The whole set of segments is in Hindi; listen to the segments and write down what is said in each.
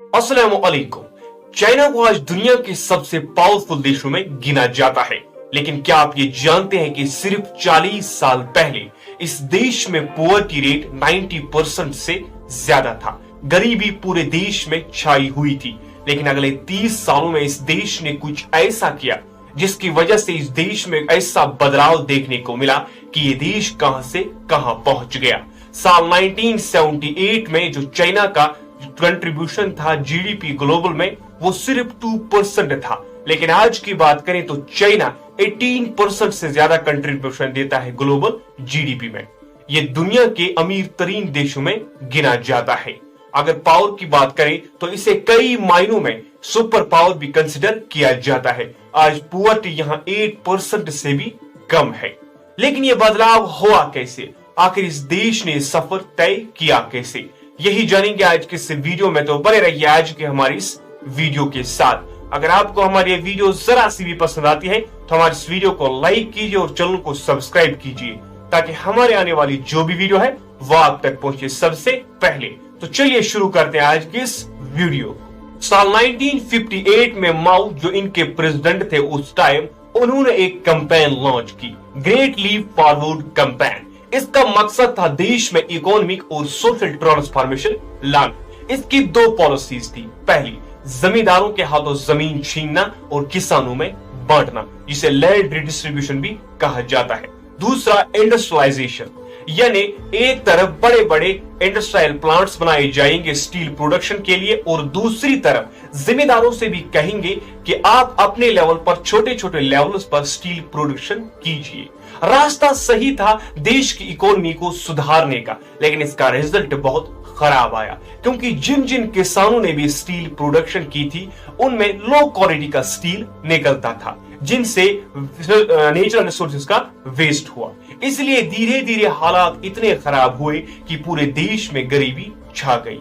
अस्सलाम वालेकुम। चाइना को आज दुनिया के सबसे पावरफुल देशों में गिना जाता है, लेकिन क्या आप ये जानते हैं कि सिर्फ 40 साल पहले इस देश में पॉवर्टी रेट 90% से ज्यादा था। गरीबी पूरे देश में छाई हुई थी, लेकिन अगले 30 सालों में इस देश ने कुछ ऐसा किया जिसकी वजह से इस देश में ऐसा बदलाव देखने को मिला कि ये देश कहां से कहां पहुंच गया। साल 1978 में जो चाइना का कंट्रीब्यूशन था जीडीपी ग्लोबल में, वो सिर्फ 2% था, लेकिन आज की बात करें तो चाइना 18% से ज्यादा कंट्रीब्यूशन देता है ग्लोबल जीडीपी में। ये दुनिया के अमीर तरीन देशों में गिना जाता है। अगर पावर की बात करें तो इसे कई मायनों में सुपर पावर भी कंसिडर किया जाता है। आज पॉवर्टी यहां 8% से भी कम है। लेकिन यह बदलाव हुआ कैसे? आखिर इस देश ने सफर तय किया कैसे? यही जानेंगे आज के इस वीडियो में, तो बने रहिए आज के हमारी इस वीडियो के साथ। अगर आपको हमारी ये वीडियो जरा सी भी पसंद आती है तो हमारे इस वीडियो को लाइक कीजिए और चैनल को सब्सक्राइब कीजिए, ताकि हमारे आने वाली जो भी वीडियो है वो आप तक पहुंचे सबसे पहले। तो चलिए शुरू करते हैं आज की इस वीडियो। साल 1958 में माओ जो इनके प्रेसिडेंट थे उस टाइम, उन्होंने एक कैंपेन लॉन्च की, ग्रेट लीप फॉरवर्ड कैंपेन। इसका मकसद था देश में इकोनॉमिक और सोशल ट्रांसफॉर्मेशन लाना। इसकी दो पॉलिसीज थी। पहली, जमींदारों के हाथों जमीन छीनना और किसानों में बांटना, जिसे लैंड रिडिस्ट्रीब्यूशन भी कहा जाता है। दूसरा, इंडस्ट्रियलाइजेशन, यानी एक तरफ बड़े बड़े इंडस्ट्रियल प्लांट्स बनाए जाएंगे स्टील प्रोडक्शन के लिए, और दूसरी तरफ जिम्मेदारों से भी कहेंगे कि आप अपने लेवल पर छोटे छोटे लेवल्स पर स्टील प्रोडक्शन कीजिए। रास्ता सही था देश की इकोनॉमी को सुधारने का, लेकिन इसका रिजल्ट बहुत खराब आया, क्योंकि जिन जिन किसानों ने भी स्टील प्रोडक्शन की थी उनमें लो क्वालिटी का स्टील निकलता था, जिनसे नेचुरल रिसोर्सेज का वेस्ट हुआ। इसलिए धीरे धीरे हालात इतने खराब हुए कि पूरे देश में गरीबी छा गई,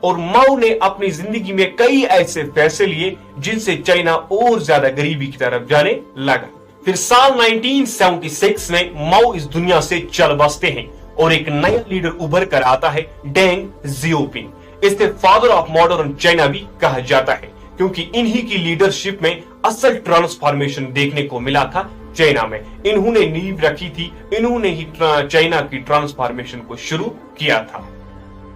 और माओ ने अपनी जिंदगी में कई ऐसे फैसले लिए जिनसे चाइना और ज्यादा गरीबी की तरफ जाने लगा। फिर साल 1976 में माओ इस दुनिया से चल बसते हैं और एक नया लीडर उभर कर आता है, डेंग जियोपिंग। इसे फादर ऑफ मॉडर्न चाइना भी कहा जाता है, क्योंकि इन्हीं की लीडरशिप में असल ट्रांसफॉर्मेशन देखने को मिला था चाइना में। इन्होंने नींव रखी थी, इन्होंने ही चाइना की ट्रांसफॉर्मेशन को शुरू किया था।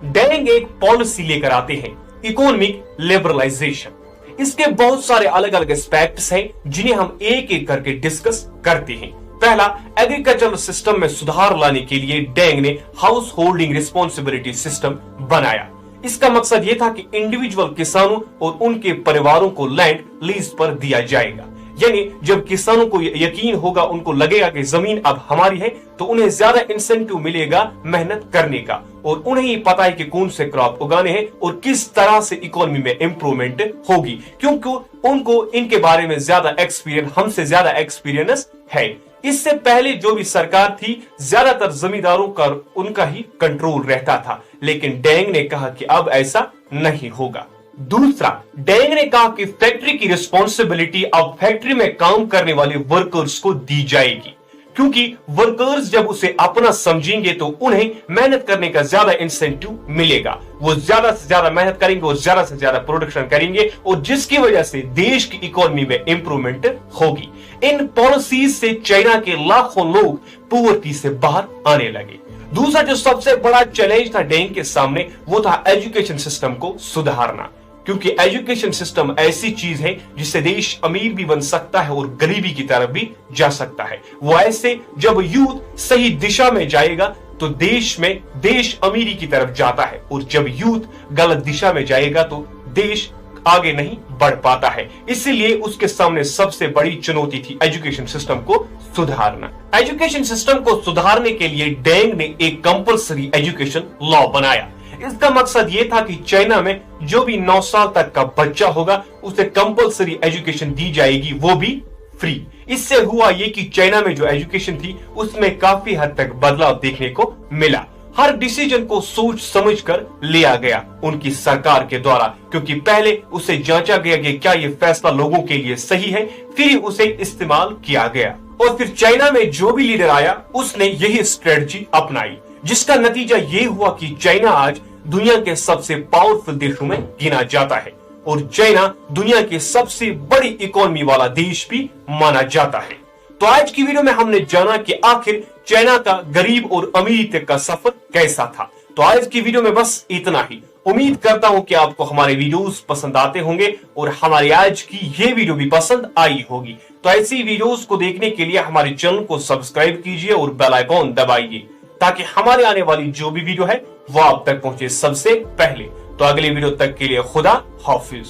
डेंग एक पॉलिसी लेकर आते हैं, इकोनॉमिक लिबरलाइजेशन। इसके बहुत सारे अलग अलग एस्पेक्ट्स हैं जिन्हें हम एक एक करके डिस्कस करते हैं। पहला, एग्रीकल्चरल सिस्टम में सुधार लाने के लिए डेंग ने हाउस होल्डिंग रिस्पॉन्सिबिलिटी सिस्टम बनाया। इसका मकसद यह था कि इंडिविजुअल किसानों और उनके परिवारों को लैंड लीज पर दिया जाएगा। यानी जब किसानों को यकीन होगा, उनको लगेगा कि जमीन अब हमारी है, तो उन्हें ज्यादा इंसेंटिव मिलेगा मेहनत करने का, और उन्हें ही पता है कि कौन से क्रॉप उगाने हैं और किस तरह से इकोनॉमी में इंप्रूवमेंट होगी, क्योंकि उनको इनके बारे में ज्यादा एक्सपीरियंस, हमसे ज्यादा एक्सपीरियंस है। इससे पहले जो भी सरकार थी, ज्यादातर जमींदारों का उनका ही कंट्रोल रहता था, लेकिन डेंग ने कहा कि अब ऐसा नहीं होगा। दूसरा, डेंग ने कहा कि फैक्ट्री की रिस्पॉन्सिबिलिटी अब फैक्ट्री में काम करने वाले वर्कर्स को दी जाएगी, क्योंकि वर्कर्स जब उसे अपना समझेंगे तो उन्हें मेहनत करने का ज्यादा इंसेंटिव मिलेगा। वो ज्यादा से ज्यादा मेहनत करेंगे और ज्यादा से ज्यादा प्रोडक्शन करेंगे, और जिसकी वजह से देश की इकोनॉमी में इंप्रूवमेंट होगी। इन पॉलिसीज से चाइना के लाखों लोग पॉवर्टी से बाहर आने लगे। दूसरा जो सबसे बड़ा चैलेंज था डेंग के सामने, वो था एजुकेशन सिस्टम को सुधारना, क्योंकि एजुकेशन सिस्टम ऐसी चीज है जिससे देश अमीर भी बन सकता है और गरीबी की तरफ भी जा सकता है। वो ऐसे, जब यूथ सही दिशा में जाएगा तो देश अमीरी की तरफ जाता है, और जब यूथ गलत दिशा में जाएगा तो देश आगे नहीं बढ़ पाता है। इसीलिए उसके सामने सबसे बड़ी चुनौती थी एजुकेशन सिस्टम को सुधारना। एजुकेशन सिस्टम को सुधारने के लिए डेंग ने एक कंपल्सरी एजुकेशन लॉ बनाया। इसका मकसद यह था कि चाइना में जो भी 9 साल तक का बच्चा होगा उसे कंपल्सरी एजुकेशन दी जाएगी, वो भी फ्री। इससे हुआ ये कि चाइना में जो एजुकेशन थी उसमें काफी हद तक बदलाव देखने को मिला। हर डिसीजन को सोच समझकर लिया गया उनकी सरकार के द्वारा, क्योंकि पहले उसे जांचा गया कि क्या ये फैसला लोगों के लिए सही है, फिर उसे इस्तेमाल किया गया। और फिर चाइना में जो भी लीडर आया उसने यही स्ट्रेटजी अपनाई, जिसका नतीजा ये हुआ कि चाइना आज दुनिया के सबसे पावरफुल देशों में गिना जाता है और चाइना दुनिया के सबसे बड़ी इकोनॉमी वाला देश भी माना जाता है। तो आज की वीडियो में हमने जाना कि आखिर चाइना का गरीब और अमीर तक का सफर कैसा था। तो आज की वीडियो में बस इतना ही। उम्मीद करता हूं कि आपको हमारे वीडियोस पसंद आते होंगे और हमारी आज की ये वीडियो भी पसंद आई होगी। तो ऐसी वीडियोस को देखने के लिए हमारे चैनल को सब्सक्राइब कीजिए और बेल आइकॉन दबाइए ताकि हमारे आने वाली जो भी वीडियो है वो आप तक पहुंचे सबसे पहले। तो अगली वीडियो तक के लिए खुदा हाफिज।